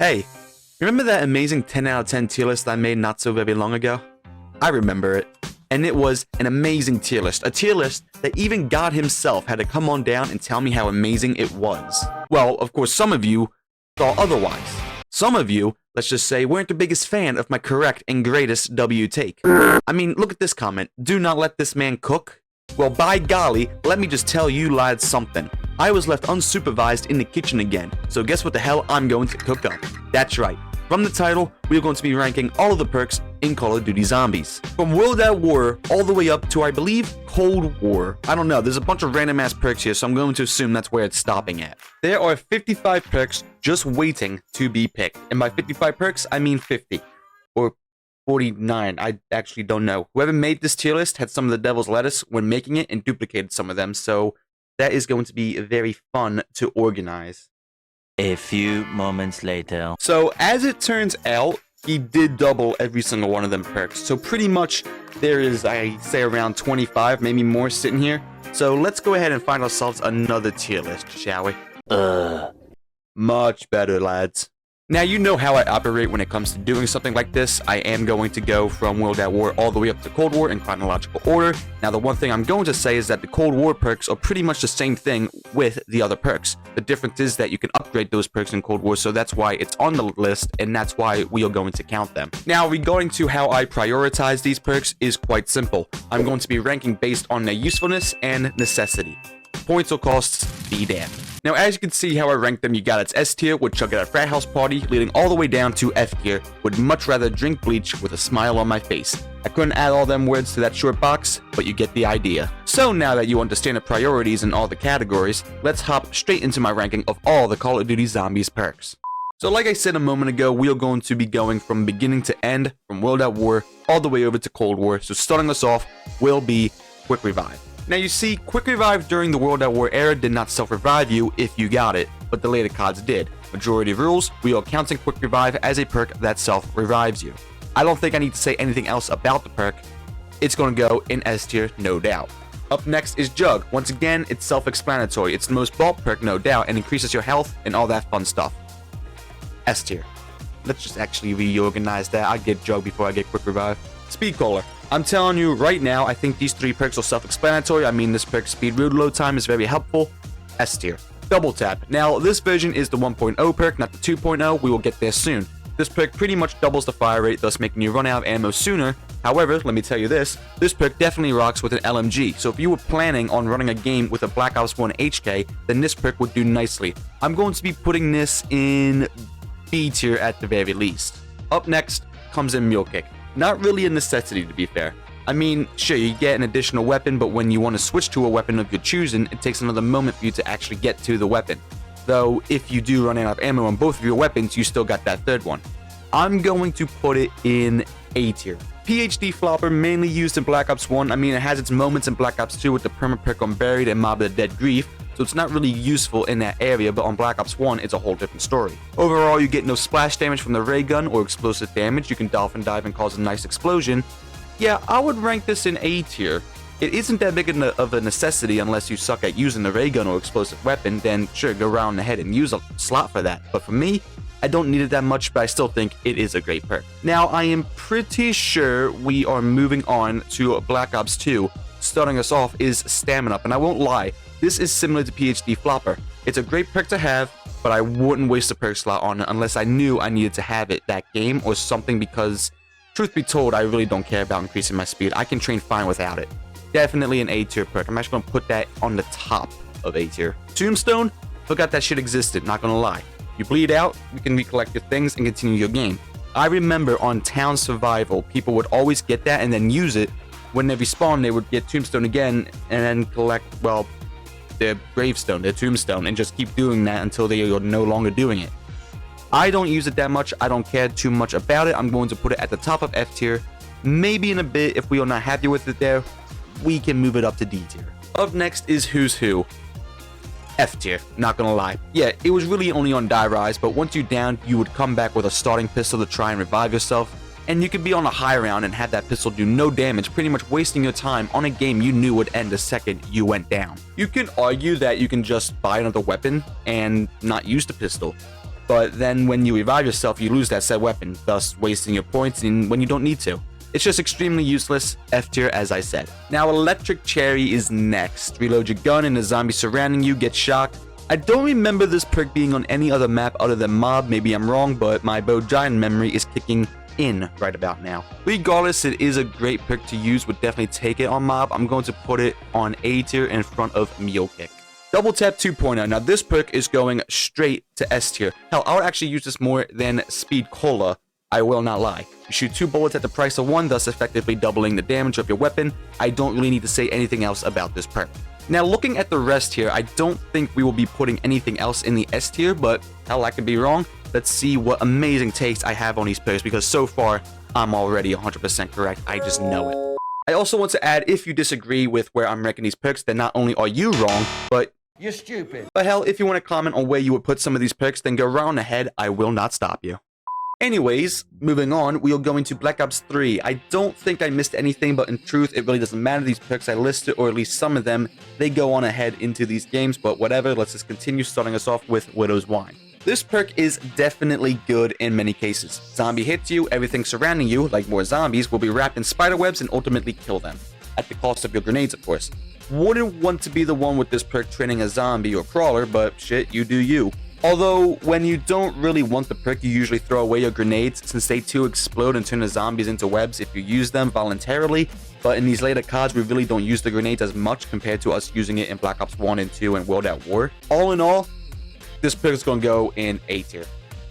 Hey, remember that amazing 10 out of 10 tier list I made not so very long ago? I remember it. And it was an amazing tier list. A tier list that even God himself had to come on down and tell me how amazing it was. Well, of course, some of you thought otherwise. Some of you, let's just say, weren't the biggest fan of my correct and greatest W take. I mean, look at this comment. Do not let this man cook? Well, by golly, let me just tell you lads something. I was left unsupervised in the kitchen again, so guess what the hell I'm going to cook up? That's right. From the title, we are going to be ranking all of the perks in Call of Duty Zombies. From World at War all the way up to, I believe, Cold War. I don't know, there's a bunch of random ass perks here, so I'm going to assume that's where it's stopping at. There are 55 perks just waiting to be picked. And by 55 perks, I mean 50. Or 49, I actually don't know. Whoever made this tier list had some of the devil's lettuce when making it and duplicated some of them, so that is going to be very fun to organize. A few moments later. So, as it turns out, he did double every single one of them perks. So pretty much there is, I say, around 25, maybe more sitting here. So let's go ahead and find ourselves another tier list, shall we? Much better, lads. Now, you know how I operate when it comes to doing something like this. I am going to go from World at War all the way up to Cold War in chronological order. Now, the one thing I'm going to say is that the Cold War perks are pretty much the same thing with the other perks. The difference is that you can upgrade those perks in Cold War, so that's why it's on the list, and that's why we are going to count them. Now, regarding to how I prioritize these perks is quite simple. I'm going to be ranking based on their usefulness and necessity. Points or costs, be damned. Now, as you can see how I rank them, you got its S tier, which I'll get at frat house party, leading all the way down to F tier, would much rather drink bleach with a smile on my face. I couldn't add all them words to that short box, but you get the idea. So now that you understand the priorities in all the categories, let's hop straight into my ranking of all the Call of Duty Zombies perks. So like I said a moment ago, we are going to be going from beginning to end, from World at War, all the way over to Cold War, so starting us off will be Quick Revive. Now you see, Quick Revive during the World at War era did not self-revive you if you got it, but the later CODs did. Majority of rules, we are counting Quick Revive as a perk that self-revives you. I don't think I need to say anything else about the perk. It's going to go in S tier, no doubt. Up next is Jug. Once again, it's self-explanatory. It's the most bought perk, no doubt, and increases your health and all that fun stuff. S tier. Let's just actually reorganize that. I'll get Jug before I get Quick Revive. Speed Caller. I'm telling you right now, I think these three perks are self-explanatory. I mean, this perk speed reload time is very helpful. S tier. Double Tap. Now, this version is the 1.0 perk, not the 2.0. We will get there soon. This perk pretty much doubles the fire rate, thus making you run out of ammo sooner. However, let me tell you this perk definitely rocks with an LMG. So if you were planning on running a game with a Black Ops 1 HK, then this perk would do nicely. I'm going to be putting this in B tier at the very least. Up next comes in Mule Kick. Not really a necessity, to be fair. I mean, sure, you get an additional weapon, but when you want to switch to a weapon of your choosing, it takes another moment for you to actually get to the weapon. Though, if you do run out of ammo on both of your weapons, you still got that third one. I'm going to put it in A tier. PhD Flopper, mainly used in Black Ops 1. I mean, it has its moments in Black Ops 2 with the perma-perk on Buried and Mob of the Dead Grief, so it's not really useful in that area, but on Black Ops 1, it's a whole different story. Overall, you get no splash damage from the ray gun or explosive damage. You can dolphin dive and cause a nice explosion. Yeah, I would rank this in A tier. It isn't that big of a necessity unless you suck at using the ray gun or explosive weapon, then sure, go around ahead and use a slot for that. But for me, I don't need it that much, but I still think it is a great perk. Now, I am pretty sure we are moving on to Black Ops 2. Starting us off is Stamina Up, and I won't lie, this is similar to PhD Flopper. It's a great perk to have, but I wouldn't waste a perk slot on it unless I knew I needed to have it that game or something, because truth be told, I really don't care about increasing my speed. I can train fine without it. Definitely an A tier perk. I'm actually going to put that on the top of A tier. Tombstone, forgot that shit existed, not going to lie. You bleed out, you can recollect your things and continue your game. I remember on Town Survival, people would always get that and then use it. When they respawn, they would get Tombstone again and then collect, well, their gravestone, their tombstone, and just keep doing that until they are no longer doing it. I don't use it that much. I don't care too much about it. I'm going to put it at the top of F tier. Maybe in a bit, if we are not happy with it there, we can move it up to D tier. Up next is Who's Who. F tier, not gonna lie. Yeah, it was really only on Die Rise, but once you're down, you would come back with a starting pistol to try and revive yourself. And you could be on a high round and have that pistol do no damage, pretty much wasting your time on a game you knew would end the second you went down. You can argue that you can just buy another weapon and not use the pistol. but then when you revive yourself, you lose that said weapon, thus wasting your points when you don't need to. It's just extremely useless, F tier as I said. Now Electric Cherry is next. Reload your gun and the zombie surrounding you gets shocked. I don't remember this perk being on any other map other than Mob, maybe I'm wrong, but my Bo Giant memory is kicking in right about now. Regardless, it is a great perk to use, would definitely take it on Mob. I'm going to put it on A tier in front of Mule Kick. Double Tap 2.0. Now this perk is going straight to S tier. Hell, I would actually use this more than Speed Cola. I will not lie. You shoot 2 bullets at the price of 1, thus effectively doubling the damage of your weapon. I don't really need to say anything else about this perk. Now looking at the rest here, I don't think we will be putting anything else in the S tier, but hell, I could be wrong. Let's see what amazing takes I have on these perks, because so far, I'm already 100% correct. I just know it. I also want to add, if you disagree with where I'm ranking these perks, then not only are you wrong, but you're stupid. But hell, if you want to comment on where you would put some of these perks, then go right on ahead. I will not stop you. Anyways, moving on, we are going to Black Ops 3. I don't think I missed anything, but in truth, it really doesn't matter. These perks I listed, or at least some of them, they go on ahead into these games, but whatever, let's just continue, starting us off with Widow's Wine. This perk is definitely good in many cases. Zombie hits you, everything surrounding you, like more zombies, will be wrapped in spider webs and ultimately kill them. At the cost of your grenades, of course. Wouldn't want to be the one with this perk training a zombie or crawler, but shit, you do you. Although, when you don't really want the perk, you usually throw away your grenades, since they too explode and turn the zombies into webs if you use them voluntarily. But in these later CODs, we really don't use the grenades as much compared to us using it in Black Ops 1 and 2 and World at War. All in all, this perk is going to go in A tier.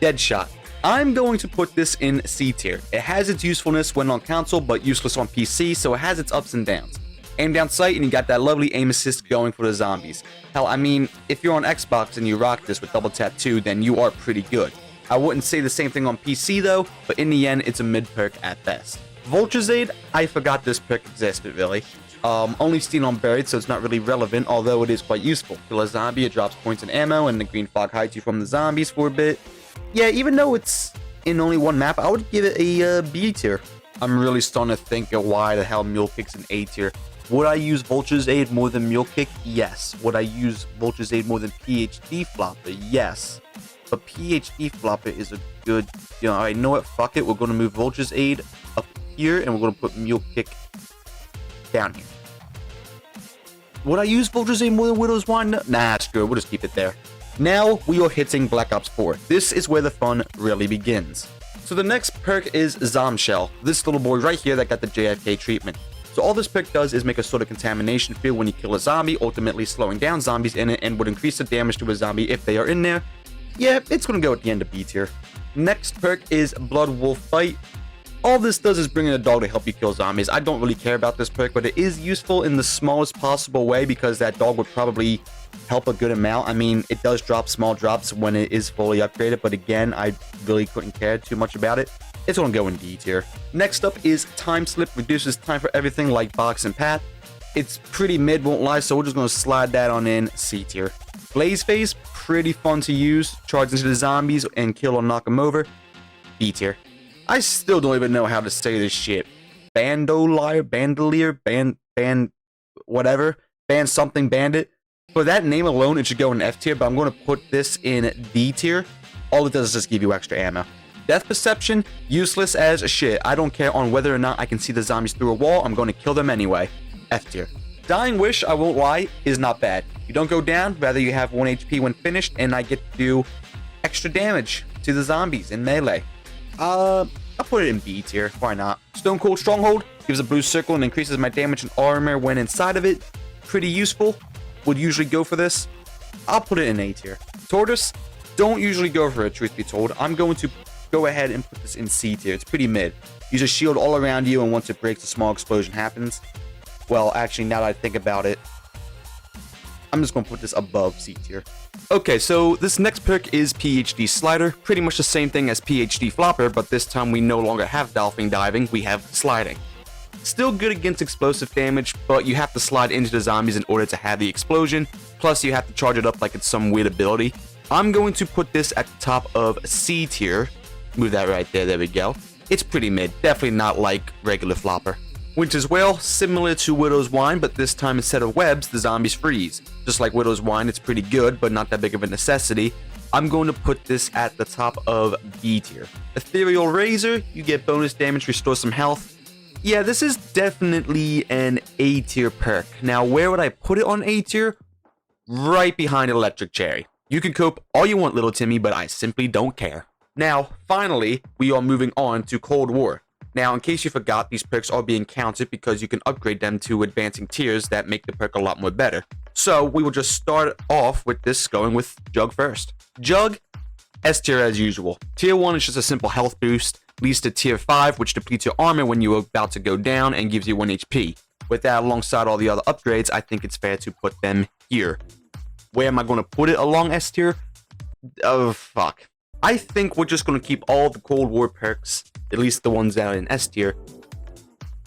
Deadshot. I'm going to put this in C tier. It has its usefulness when on console, but useless on PC, so it has its ups and downs. Aim down sight and you got that lovely aim assist going for the zombies. Hell, I mean, if you're on Xbox and you rock this with Double Tap 2, then you are pretty good. I wouldn't say the same thing on PC though, but in the end, it's a mid perk at best. Vulture's Aid, I forgot this perk existed really. Only seen on Buried, so it's not really relevant, although it is quite useful. Kill a zombie, it drops points and ammo, and the green fog hides you from the zombies for a bit. Yeah, even though it's in only one map, I would give it a B tier. I'm really starting to think of why the hell Mule Kick's an A tier. Would I use Vulture's Aid more than Mule Kick? Yes. Would I use Vulture's Aid more than PhD Flopper? Yes. But PhD Flopper is a good, alright, know what? Fuck it. We're going to move Vulture's Aid up here, and we're going to put Mule Kick down here. Would I use Vulture's Aid more than Widow's Wine? No. Nah, screw it. We'll just keep it there. Now we are hitting Black Ops 4. This is where the fun really begins. So the next perk is Zombshell. This little boy right here that got the JFK treatment. So all this perk does is make a sort of contamination field when you kill a zombie, ultimately slowing down zombies in it, and would increase the damage to a zombie if they are in there. Yeah, it's going to go at the end of B tier. Next perk is Blood Wolf Fight. All this does is bring in a dog to help you kill zombies. I don't really care about this perk, but it is useful in the smallest possible way because that dog would probably help a good amount. I mean, it does drop small drops when it is fully upgraded, but again, I really couldn't care too much about it. It's going to go in D tier. Next up is Time Slip. Reduces time for everything like box and path. It's pretty mid, won't lie, so we're just going to slide that on in C tier. Blaze Phase, pretty fun to use. Charge into the zombies and kill or knock them over. B tier. I still don't even know how to say this shit. Bandolier, whatever. Band something bandit. For that name alone, it should go in F tier, but I'm going to put this in D tier. All it does is just give you extra ammo. Death Perception, useless as shit. I don't care on whether or not I can see the zombies through a wall. I'm going to kill them anyway. F tier. Dying Wish, I won't lie, is not bad. You don't go down, rather you have 1 HP when finished, and I get to do extra damage to the zombies in melee. I'll put it in B tier. Why not? Stone Cold Stronghold gives a blue circle and increases my damage and armor when inside of it. Pretty useful. Would usually go for this. I'll put it in A tier. Tortoise, don't usually go for it, truth be told. I'm going to go ahead and put this in C tier. It's pretty mid. Use a shield all around you, and once it breaks, a small explosion happens. Well, actually, now that I think about it, I'm just going to put this above C tier. Okay, so this next perk is PhD Slider. Pretty much the same thing as PhD Flopper, but this time we no longer have Dolphin Diving, we have Sliding. Still good against explosive damage, but you have to slide into the zombies in order to have the explosion. Plus, you have to charge it up like it's some weird ability. I'm going to put this at the top of C tier. Move that right there, there we go. It's pretty mid, definitely not like regular Flopper. Winter's Wail, similar to Widow's Wine, but this time instead of webs, the zombies freeze. Just like Widow's Wine, it's pretty good, but not that big of a necessity. I'm going to put this at the top of B tier. Ethereal Razor, you get bonus damage, restore some health. Yeah, this is definitely an A tier perk. Now, where would I put it on A tier? Right behind Electric Cherry. You can cope all you want, little Timmy, but I simply don't care. Now, finally, we are moving on to Cold War. Now, in case you forgot, these perks are being counted because you can upgrade them to advancing tiers that make the perk a lot more better. So, we will just start off with this going with Jug first. Jug, S tier as usual. Tier 1 is just a simple health boost, leads to Tier 5, which depletes your armor when you are about to go down and gives you 1 HP. With that, alongside all the other upgrades, I think it's fair to put them here. Where am I going to put it along S tier? Oh, fuck. I think we're just going to keep all the Cold War perks, at least the ones that are in S tier,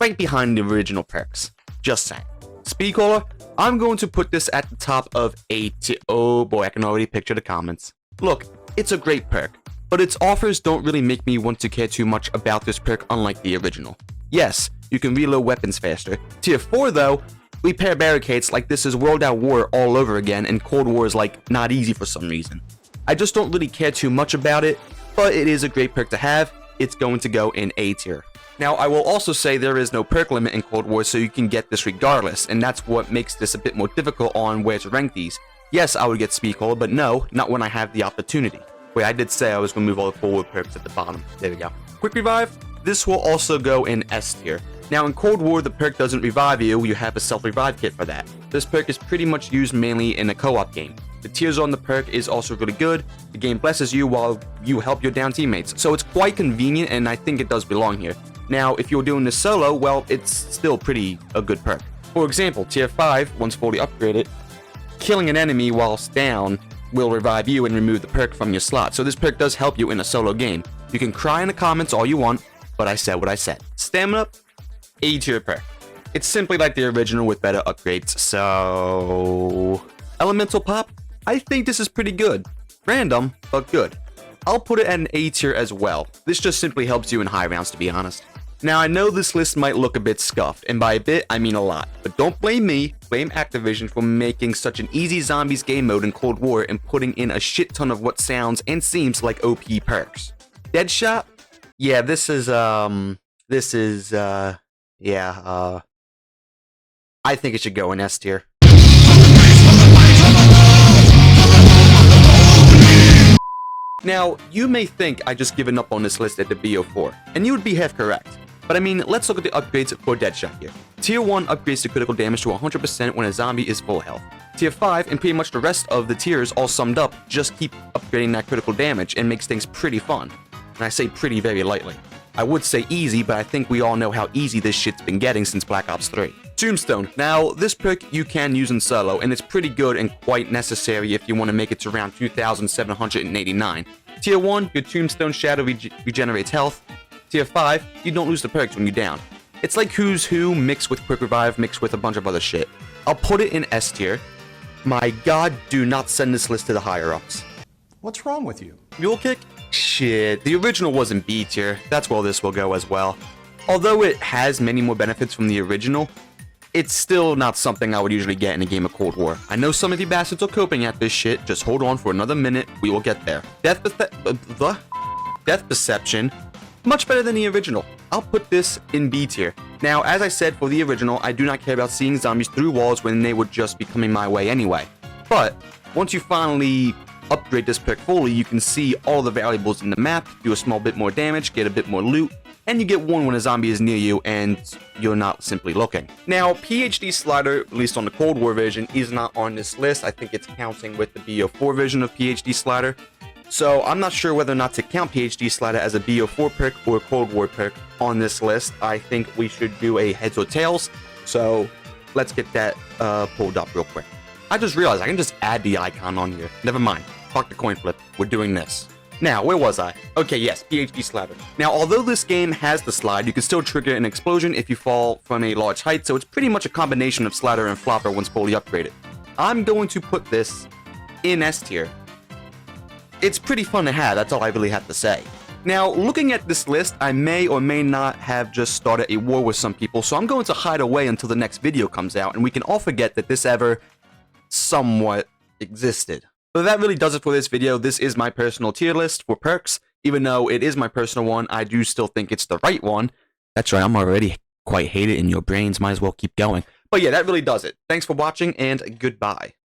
right behind the original perks. Just saying. Speedcaller, I'm going to put this at the top of A tier. Oh boy, I can already picture the comments. Look, it's a great perk, but its offers don't really make me want to care too much about this perk, unlike the original. Yes, you can reload weapons faster. Tier 4 though, repair barricades like this is World at War all over again, and Cold War is like not easy for some reason. I just don't really care too much about it, but it is a great perk to have. It's going to go in A tier. Now, I will also say there is no perk limit in Cold War, so you can get this regardless, and that's what makes this a bit more difficult on where to rank these. Yes, I would get Speedcaller, but no, not when I have the opportunity. Wait, I did say I was going to move all the Cold War perks at the bottom. There we go. Quick Revive, this will also go in S tier. Now, in Cold War, the perk doesn't revive you, you have a self-revive kit for that. This perk is pretty much used mainly in a co-op game. The tiers on the perk is also really good. The game blesses you while you help your down teammates, so it's quite convenient, and I think it does belong here. Now, if you're doing this solo, well, it's still a good perk. For example, Tier 5, once fully upgraded, killing an enemy whilst down will revive you and remove the perk from your slot, so this perk does help you in a solo game. You can cry in the comments all you want, but I said what I said. Stamina, A tier perk. It's simply like the original with better upgrades, so... Elemental Pop, I think this is pretty good. Random, but good. I'll put it at an A tier as well. This just simply helps you in high rounds, to be honest. Now, I know this list might look a bit scuffed, and by a bit, I mean a lot. But don't blame me, blame Activision for making such an easy zombies game mode in Cold War and putting in a shit ton of what sounds and seems like OP perks. Deadshot? Yeah, I think it should go in S tier. Now, you may think I just given up on this list at the BO4, and you would be half correct. But I mean, let's look at the upgrades for Deadshot here. Tier 1 upgrades the critical damage to 100% when a zombie is full health. Tier 5 and pretty much the rest of the tiers all summed up just keep upgrading that critical damage and makes things pretty fun. And I say pretty very lightly. I would say easy, but I think we all know how easy this shit's been getting since Black Ops 3. Tombstone. Now, this perk you can use in solo, and it's pretty good and quite necessary if you want to make it to around 2,789. Tier 1, your Tombstone Shadow regenerates health. Tier 5, you don't lose the perks when you're down. It's like Who's Who mixed with Quick Revive mixed with a bunch of other shit. I'll put it in S tier. My god, do not send this list to the higher-ups. What's wrong with you? Mule Kick? Shit, the original was in B tier. That's where this will go as well. Although it has many more benefits from the original, it's still not something I would usually get in a game of Cold War. I know some of you bastards are coping at this shit, just hold on for another minute, we will get there. Death Perception, much better than the original. I'll put this in B tier. Now, as I said for the original, I do not care about seeing zombies through walls when they would just be coming my way anyway. But, once you finally upgrade this perk fully, you can see all the variables in the map, do a small bit more damage, get a bit more loot, and you get one when a zombie is near you and you're not simply looking. Now, PhD Slider, at least on the Cold War version, is not on this list. I think it's counting with the BO4 version of PhD Slider. So I'm not sure whether or not to count PhD Slider as a BO4 perk or a Cold War perk on this list. I think we should do a heads or tails. So let's get that pulled up real quick. I just realized I can just add the icon on here. Never mind. Fuck the coin flip. We're doing this. Now, where was I? Okay, yes, PhD Slider. Now, although this game has the slide, you can still trigger an explosion if you fall from a large height, so it's pretty much a combination of slider and flopper once fully upgraded. I'm going to put this in S tier. It's pretty fun to have, that's all I really have to say. Now, looking at this list, I may or may not have just started a war with some people, so I'm going to hide away until the next video comes out, and we can all forget that this ever somewhat existed. But that really does it for this video. This is my personal tier list for perks. Even though it is my personal one, I do still think it's the right one. That's right, I'm already quite hated in your brains. Might as well keep going. But yeah, that really does it. Thanks for watching, and goodbye.